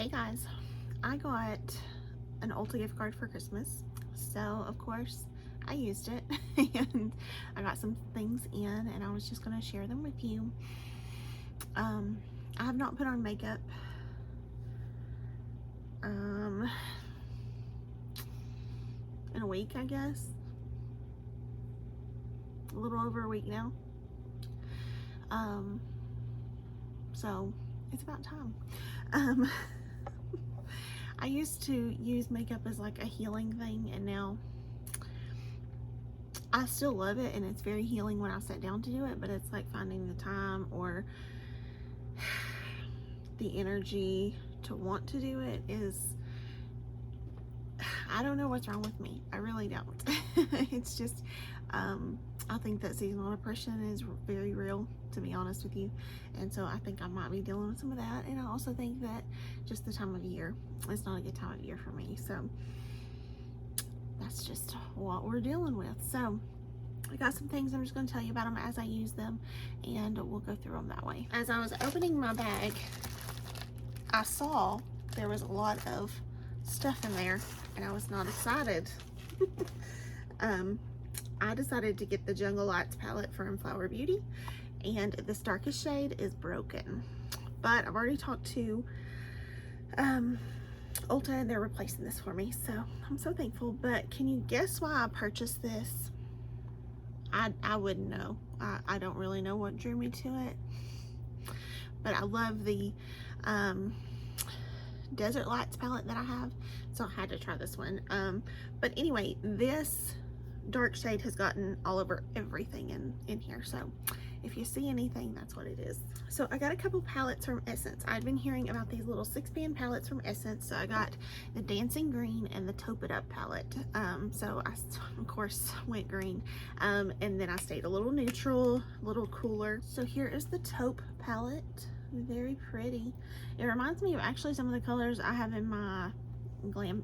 Hey guys, I got an Ulta gift card for Christmas, so of course I used it and I got some things in and I was just going to share them with you. I have not put on makeup in a week, I guess. A little over a week now. So it's about time. I used to use makeup as like a healing thing, and now I still love it and it's very healing when I sit down to do it, but it's like finding the time or the energy to want to do it is, I don't know what's wrong with me. I really don't. It's just, I think that seasonal depression is very real, to be honest with you. And so I think I might be dealing with some of that. And I also think that just the time of year, it's not a good time of year for me. So that's just what we're dealing with. So I got some things. I'm just going to tell you about them as I use them, and we'll go through them that way. As I was opening my bag, I saw there was a lot of stuff in there and I was not excited. I decided to get the Jungle Lights palette from Flower Beauty, and this darkest shade is Broken. But I've already talked to Ulta and they're replacing this for me, so I'm so thankful. But can you guess why I purchased this? I wouldn't know. I don't really know what drew me to it, but I love the Desert Lights palette that I have, so I had to try this one. But anyway, this dark shade has gotten all over everything in here, so if you see anything, that's what it is. So I got a couple palettes from Essence. I'd been hearing about these little 6-pan palettes from Essence, so I got the Dancing Green and the Taupe Palette. So I of course went green, and then I stayed a little neutral, a little cooler. So here is the Taupe palette. Very pretty. It reminds me of actually some of the colors I have in my glam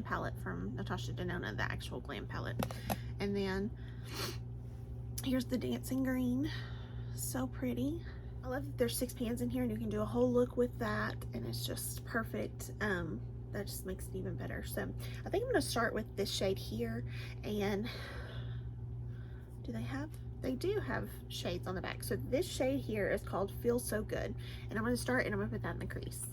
palette from Natasha Denona, the actual glam palette. And then here's the Dancing Green. So pretty. I love that there's 6 pans in here and you can do a whole look with that, and it's just perfect. That just makes it even better. So I think I'm going to start with this shade here. And they do have shades on the back. So this shade here is called Feel So Good, and I'm going to start and I'm going to put that in the crease.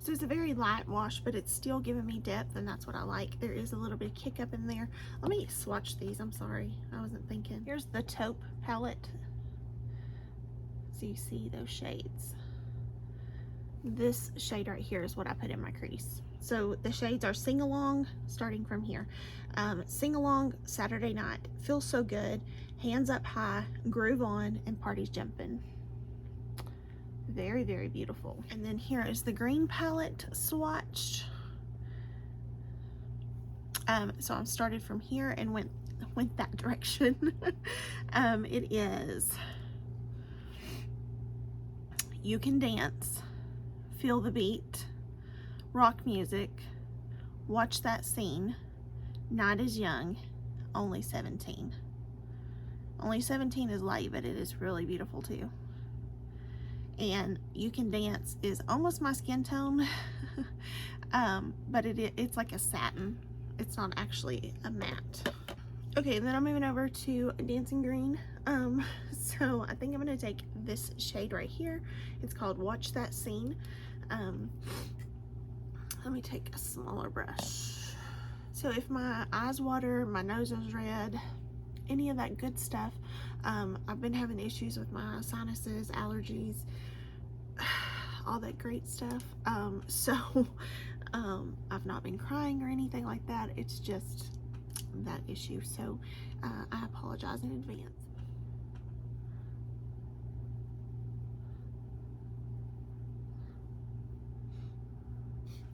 So it's a very light wash, but it's still giving me depth, and that's what I like. There is a little bit of kick up in there. Let me swatch these. I'm sorry, I wasn't thinking. Here's the Taupe palette, so you see those shades. This shade right here is what I put in my crease. So the shades are Sing Along, starting from here. Sing Along, Saturday Night, Feel So Good, Hands Up High, Groove On, and Party's Jumpin'. Very, very beautiful. And then here is the green palette swatched. So I started from here and went that direction. It is You Can Dance, Feel the Beat, Rock Music, Watch That Scene, Night Is Young, Only 17. Only 17 is light, but it is really beautiful too. And You Can Dance is almost my skin tone, but it's like a satin. It's not actually a matte. Okay, and then I'm moving over to Dancing Green. So I think I'm going to take this shade right here. It's called Watch That Scene. Let me take a smaller brush. So if my eyes water, my nose is red, any of that good stuff, I've been having issues with my sinuses, allergies, all that great stuff. So I've not been crying or anything like that. It's just that issue. So I apologize in advance.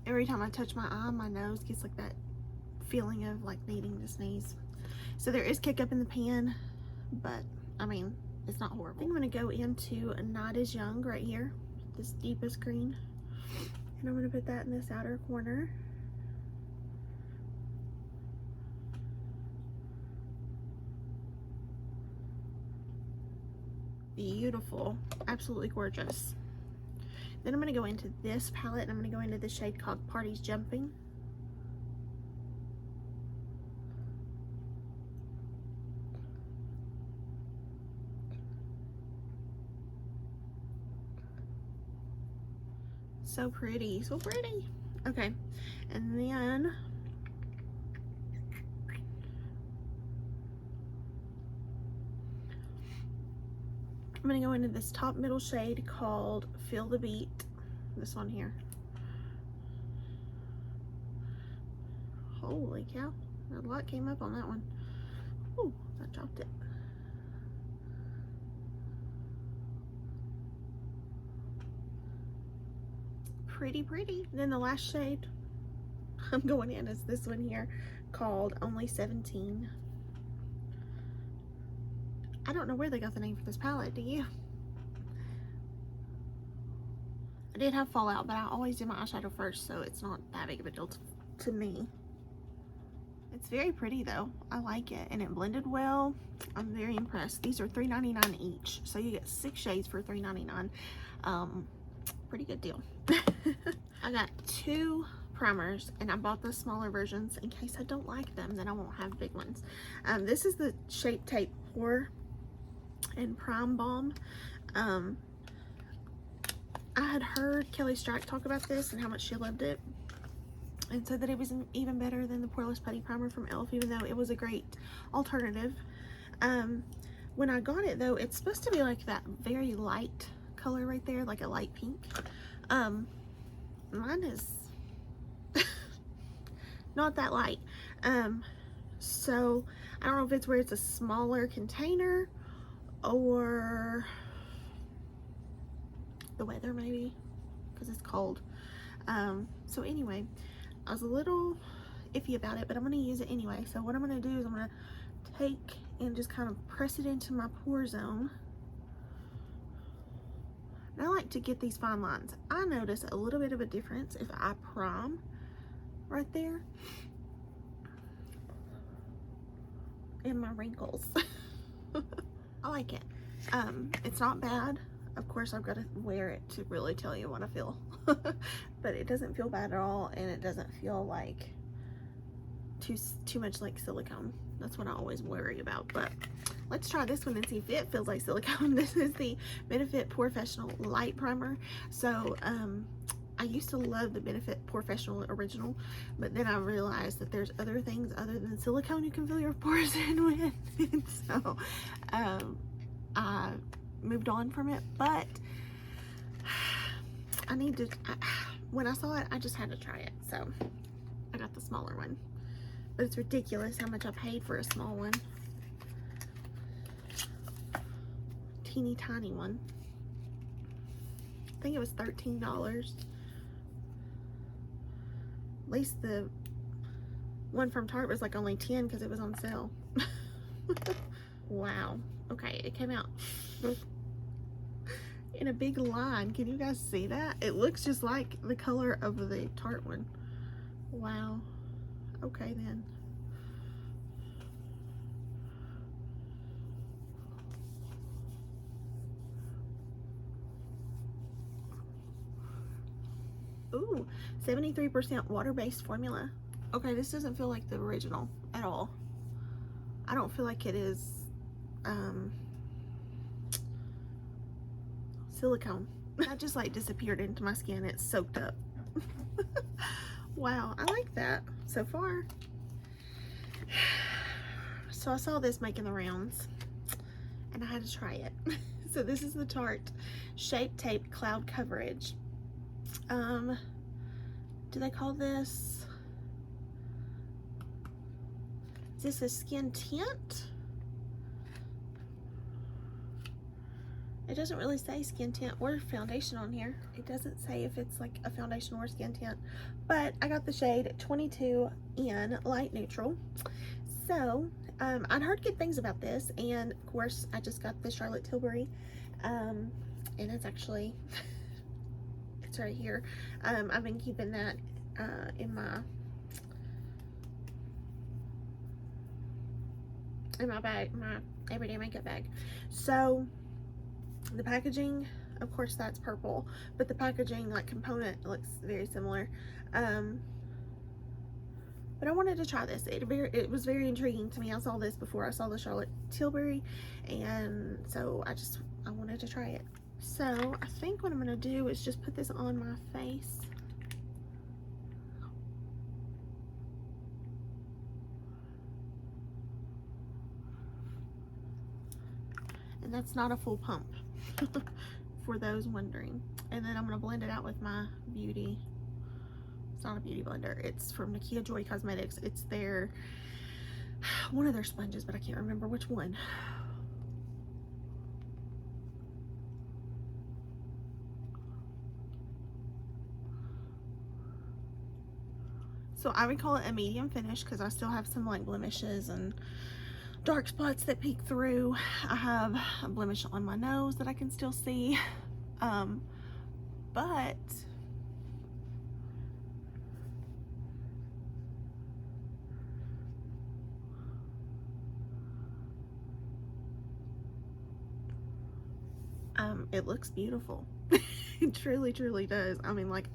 Every time I touch my eye, my nose gets like that feeling of like needing to sneeze. So there is kick up in the pan, but I mean, it's not horrible. I think I'm going to go into Night Is Young right here, this deepest green, and I'm going to put that in this outer corner. beautiful, absolutely gorgeous. Then I'm going to go into this palette, and I'm going to go into the shade called Party's Jumping. So pretty, so pretty. Okay, and then I'm gonna go into this top middle shade called Feel the Beat. This one here. Holy cow, a lot came up on that one. Oh, I dropped it. Pretty, pretty. Then the last shade I'm going in is this one here called Only 17. I don't know where they got the name for this palette, do you? I did have fallout, but I always do my eyeshadow first, so it's not that big of a deal to me. It's very pretty though. I like it, and it blended well. I'm very impressed. These are $3.99 each, so you get 6 shades for $3.99. Pretty good deal. I got 2 primers, and I bought the smaller versions in case I don't like them, then I won't have big ones. This is the Shape Tape Pore and Prime Balm. I had heard Kelly Strike talk about this and how much she loved it, and said that it was even better than the Poreless Putty Primer from e.l.f., even though it was a great alternative. When I got it though, it's supposed to be like that very light color right there, like a light pink. Mine is not that light. So I don't know if it's where it's a smaller container or the weather, maybe, because it's cold. So anyway, I was a little iffy about it, but I'm going to use it anyway. So what I'm going to do is I'm going to take and just kind of press it into my pore zone. And I like to get these fine lines. I notice a little bit of a difference if I prime right there in my wrinkles. I like it. It's not bad. Of course, I've got to wear it to really tell you what I feel. But it doesn't feel bad at all, and it doesn't feel like too much like silicone. That's what I always worry about. But let's try this one and see if it feels like silicone. This is the Benefit POREfessional Light Primer. So I used to love the Benefit POREfessional Original, but then I realized that there's other things other than silicone you can fill your pores in with. And so I moved on from it, but I need to, when I saw it, I just had to try it. So I got the smaller one, but it's ridiculous how much I paid for a small one. Teeny tiny one. I think it was $13. At least the one from Tarte was like only 10 because it was on sale. Wow. Okay, it came out in a big line. Can you guys see that? It looks just like the color of the Tarte one. Wow. Okay then. Ooh, 73% water-based formula. Okay, this doesn't feel like the original at all. I don't feel like it is silicone. That just like disappeared into my skin. It's soaked up. Wow, I like that so far. So I saw this making the rounds and I had to try it. So this is the Tarte Shape Tape Cloud Coverage. Do they call this, is this a skin tint? It doesn't really say skin tint or foundation on here. It doesn't say if it's like a foundation or skin tint, but I got the shade 22 in Light Neutral. So I'd heard good things about this, and of course I just got the Charlotte Tilbury, and it's actually it's right here. I've been keeping that in my bag, my everyday makeup bag. So The packaging, of course, that's purple, but the packaging, like, component looks very similar. But I wanted to try this. It was very intriguing to me. I saw this before I saw the Charlotte Tilbury, and so I wanted to try it. So I think what I'm gonna do is just put this on my face. And that's not a full pump, for those wondering. And then I'm gonna blend it out with my beauty. It's not a beauty blender. It's from Nakia Joy Cosmetics. It's one of their sponges, but I can't remember which one. So I would call it a medium finish because I still have some like blemishes and dark spots that peek through. I have a blemish on my nose that I can still see. But it looks beautiful. It truly, truly does. I mean, like,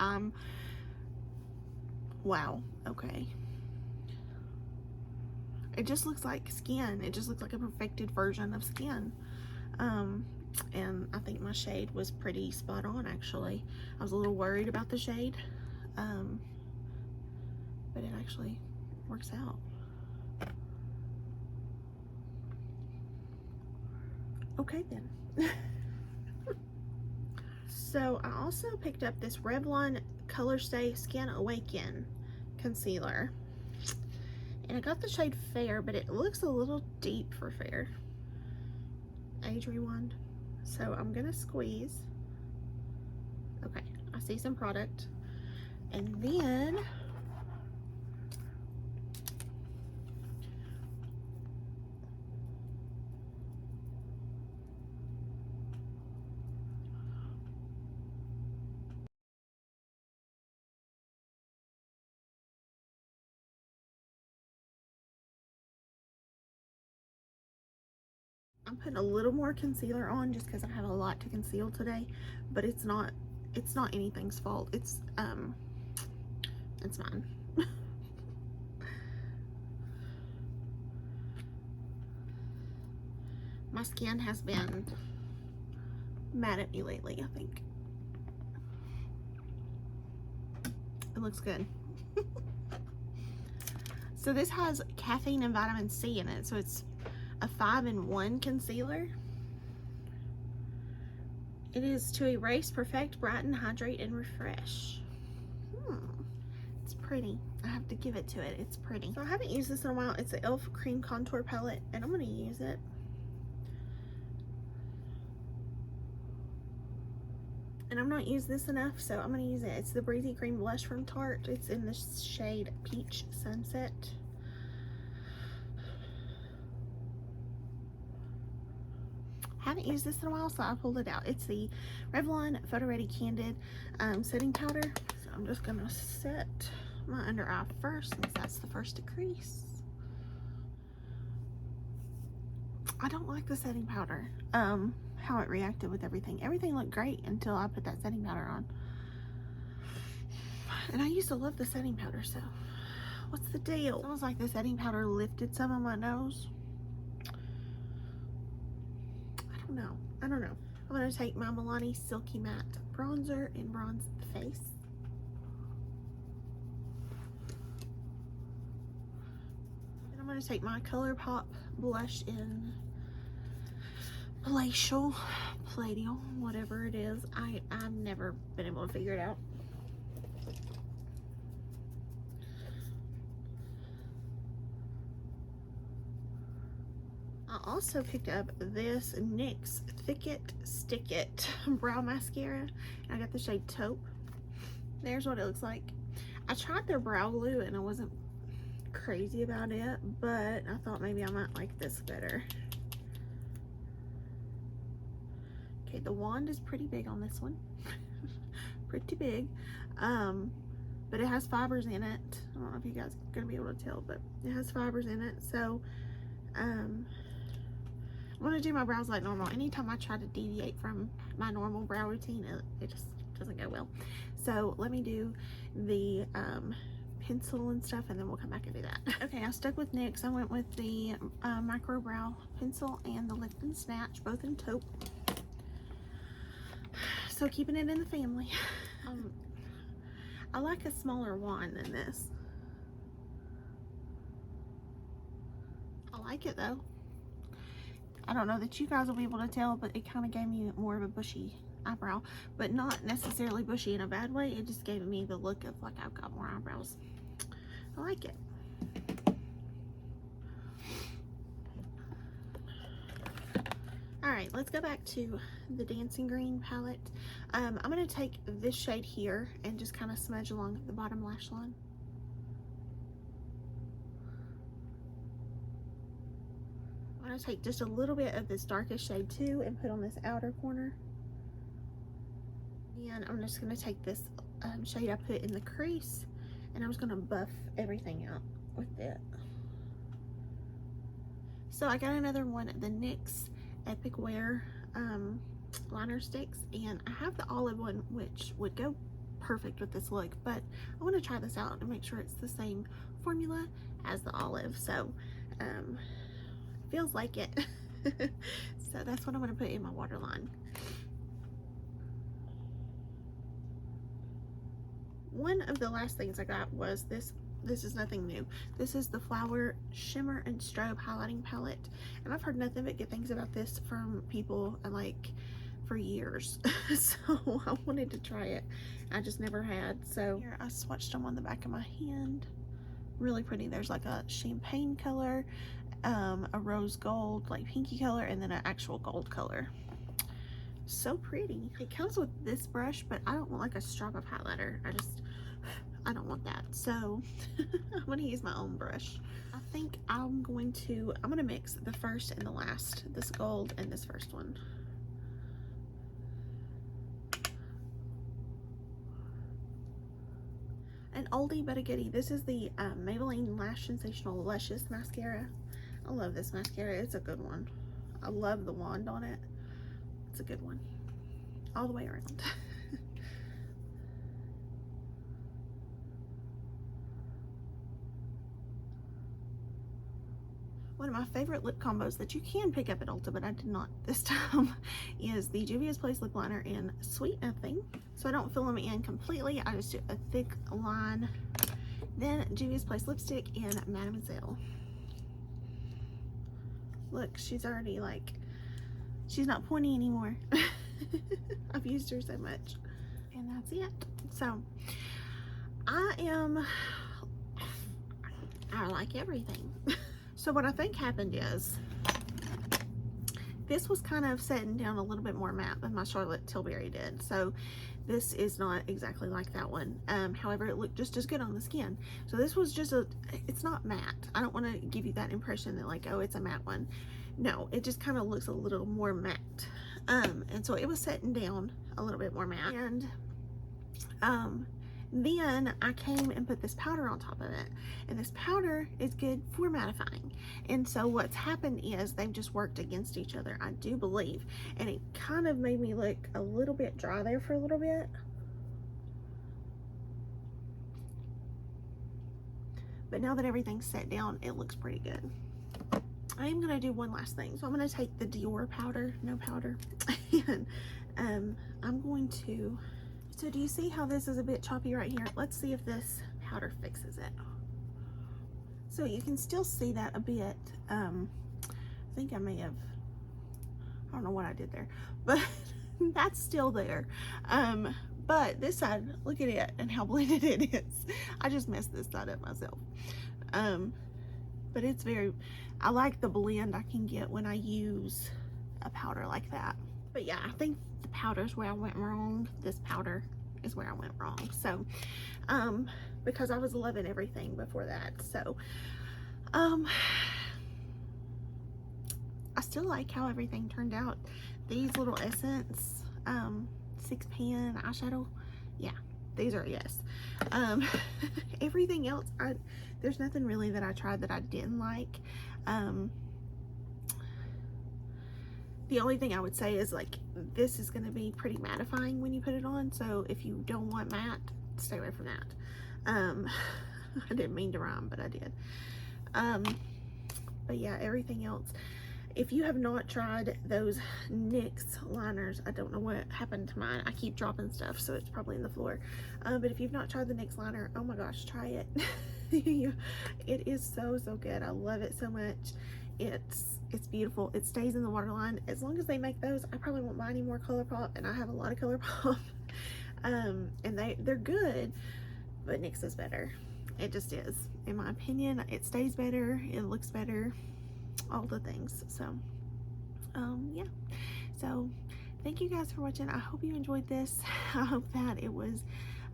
wow, okay. It just looks like skin. It just looks like a perfected version of skin. And I think my shade was pretty spot on, actually. I was a little worried about the shade, but it actually works out. Okay then. So I also picked up this Revlon ColorStay Skin Awaken concealer, and I got the shade Fair, but it looks a little deep for Fair. Age Rewind. So I'm gonna squeeze. Okay, I see some product, and then I'm putting a little more concealer on just because I have a lot to conceal today, but it's not anything's fault. It's mine. My skin has been mad at me lately, I think. It looks good. So this has caffeine and vitamin C in it, so it's a 5-in-1 concealer. It is to erase, perfect, brighten, hydrate, and refresh. It's pretty. I have to give it to it. It's pretty. So I haven't used this in a while. It's the e.l.f. Cream Contour Palette, and I'm going to use it. And I've not used this enough, so I'm going to use it. It's the Breezy Cream Blush from Tarte. It's in the shade Peach Sunset. Haven't used this in a while, so I pulled it out. It's the Revlon Photo Ready Candid setting powder. So I'm just gonna set my under eye first, since that's the first to crease. I don't like the setting powder, how it reacted with everything. Everything looked great until I put that setting powder on. And I used to love the setting powder, so what's the deal? It was like the setting powder lifted some of my nose. I don't know. I'm going to take my Milani Silky Matte Bronzer and bronze the face. And I'm going to take my ColourPop blush in Palladial, whatever it is. I've never been able to figure it out. I also picked up this NYX Thick It Stick It brow mascara, and I got the shade Taupe. There's what it looks like. I tried their brow glue and I wasn't crazy about it, but I thought maybe I might like this better. Okay, the wand is pretty big on this one. Pretty big. But it has fibers in it. I don't know if you guys are gonna be able to tell, but it has fibers in it. So I'm want to do my brows like normal. Anytime I try to deviate from my normal brow routine, it just doesn't go well. So let me do the pencil and stuff, and then we'll come back and do that. Okay, I stuck with NYX. I went with the micro brow pencil and the Lift and Snatch, both in taupe. So keeping it in the family. I like a smaller wand than this. I like it though. I don't know that you guys will be able to tell, but it kind of gave me more of a bushy eyebrow, but not necessarily bushy in a bad way. It just gave me the look of like I've got more eyebrows. I like it. All right, let's go back to the Dancing Green palette. I'm going to take this shade here and just kind of smudge along the bottom lash line. I'm going to take just a little bit of this darkest shade too and put on this outer corner. And I'm just going to take this shade I put in the crease, and I'm just going to buff everything out with it. So I got another one of the NYX Epic Wear liner sticks, and I have the olive one, which would go perfect with this look, but I want to try this out and make sure it's the same formula as the olive. So feels like it. So that's what I'm going to put in my waterline. One of the last things I got was this. This is nothing new. This is the Flower Shimmer and Strobe highlighting palette, and I've heard nothing but good things about this from people like for years. So I wanted to try it. I just never had. So here I swatched them on the back of my hand. Really pretty. There's like a champagne color, a rose gold, like pinky color, and then an actual gold color. So pretty. It comes with this brush, but I don't want like a strap of highlighter. I don't want that. So I'm going to use my own brush. I think I'm going to mix the first and the last, this gold and this first one. An oldie but a goodie. This is the Maybelline Lash Sensational Luscious mascara. I love this mascara. It's a good one. I love the wand on it. It's a good one. All the way around. One of my favorite lip combos that you can pick up at Ulta, but I did not this time, is the Juvia's Place lip liner in Sweet Nothing. So I don't fill them in completely. I just do a thick line. Then Juvia's Place lipstick in Mademoiselle. Look, she's already like, she's not pointy anymore. I've used her so much. And that's it. So I like everything. So what I think happened is this was kind of setting down a little bit more matte than my Charlotte Tilbury did. So this is not exactly like that one. However, it looked just as good on the skin. So this was just it's not matte. I don't want to give you that impression that like, oh, it's a matte one. No, it just kind of looks a little more matte. And so it was setting down a little bit more matte. And then I came and put this powder on top of it, and this powder is good for mattifying. And so what's happened is they've just worked against each other, I do believe, and it kind of made me look a little bit dry there for a little bit. But now that everything's set down, it looks pretty good. I am going to do one last thing. So I'm going to take the Dior powder, no powder, and I'm going to, so do you see how this is a bit choppy right here? Let's see if this powder fixes it. So you can still see that a bit. I think I may have, I don't know what I did there, but that's still there. But this side, look at it and how blended it is. I just messed this side up myself. But it's very, I like the blend I can get when I use a powder like that. But yeah, I think the powder's where I went wrong. This powder is where I went wrong. So, because I was loving everything before that. So, I still like how everything turned out. These little Essence, 6-pan eyeshadow, yeah, these are a yes. Everything else, there's nothing really that I tried that I didn't like. The only thing I would say is, like, this is going to be pretty mattifying when you put it on, so if you don't want matte, stay away from that. I didn't mean to rhyme, but I did. But yeah, everything else, if you have not tried those NYX liners, I don't know what happened to mine. I keep dropping stuff, so it's probably in the floor. But if you've not tried the NYX liner, oh my gosh, try it. It is so good. I love it so much. It's beautiful. It stays in the waterline. As long as they make those, I probably won't buy any more ColourPop, and I have a lot of ColourPop. And they're good, but NYX is better. It just is, in my opinion. It stays better, it looks better, all the things. So yeah, so thank you guys for watching. I hope you enjoyed this. I hope that it was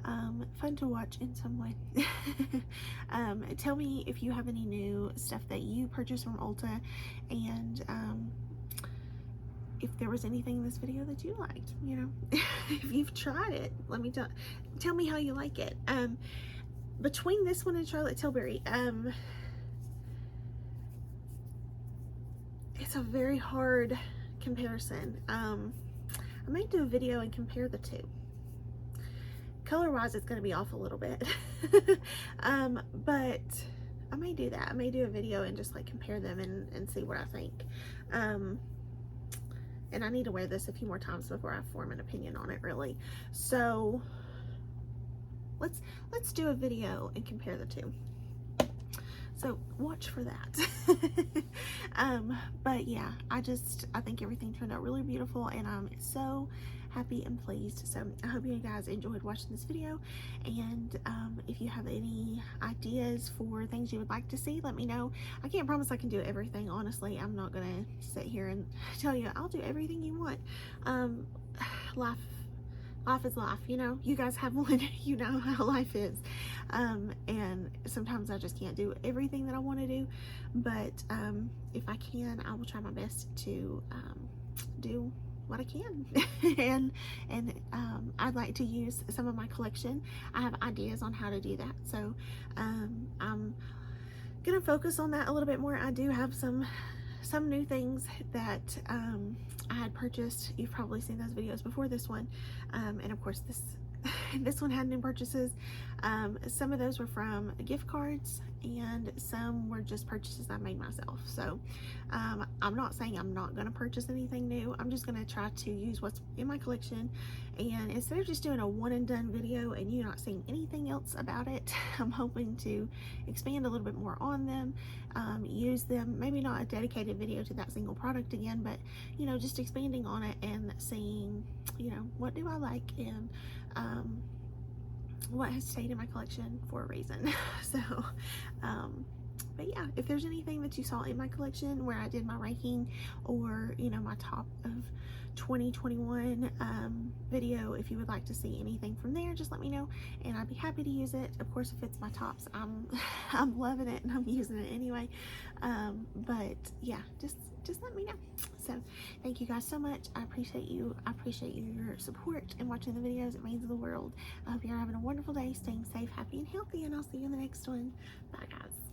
fun to watch in some way. Tell me if you have any new stuff that you purchased from ULTA, and if there was anything in this video that you liked, you know. If you've tried it, let me tell me how you like it. Between this one and Charlotte Tilbury, it's a very hard comparison. I might do a video and compare the two. Color wise, it's going to be off a little bit. But I may do that. I may do a video and just like compare them and see what I think. And I need to wear this a few more times before I form an opinion on it, really. So let's do a video and compare the two. So watch for that. But yeah, I think everything turned out really beautiful, and I'm so happy and pleased. So I hope you guys enjoyed watching this video, and if you have any ideas for things you would like to see, let me know. I can't promise I can do everything, honestly. I'm not gonna sit here and tell you I'll do everything you want. Life is life, you know. You guys have one, you know how life is. And sometimes I just can't do everything that I want to do, but if I can, I will try my best to do what I can. and I'd like to use some of my collection. I have ideas on how to do that, so I'm gonna focus on that a little bit more. I do have some new things that I had purchased. You've probably seen those videos before this one, and of course this one had new purchases. Some of those were from gift cards, and some were just purchases I made myself. So I'm not saying I'm not going to purchase anything new. I'm just going to try to use what's in my collection, and instead of just doing a one and done video and you not seeing anything else about it, I'm hoping to expand a little bit more on them, use them, maybe not a dedicated video to that single product again, but you know, just expanding on it and seeing, you know, what do I like, and what has stayed in my collection for a reason. So but yeah, if there's anything that you saw in my collection where I did my ranking, or you know, my top of 2021 video, if you would like to see anything from there, just let me know and I'd be happy to use it. Of course, if it's my tops, I'm loving it and I'm using it anyway. But yeah, just let me know. So thank you guys so much. I appreciate you. I appreciate your support and watching the videos. It means the world. I hope you're having a wonderful day, staying safe, happy, and healthy, and I'll see you in the next one. Bye guys.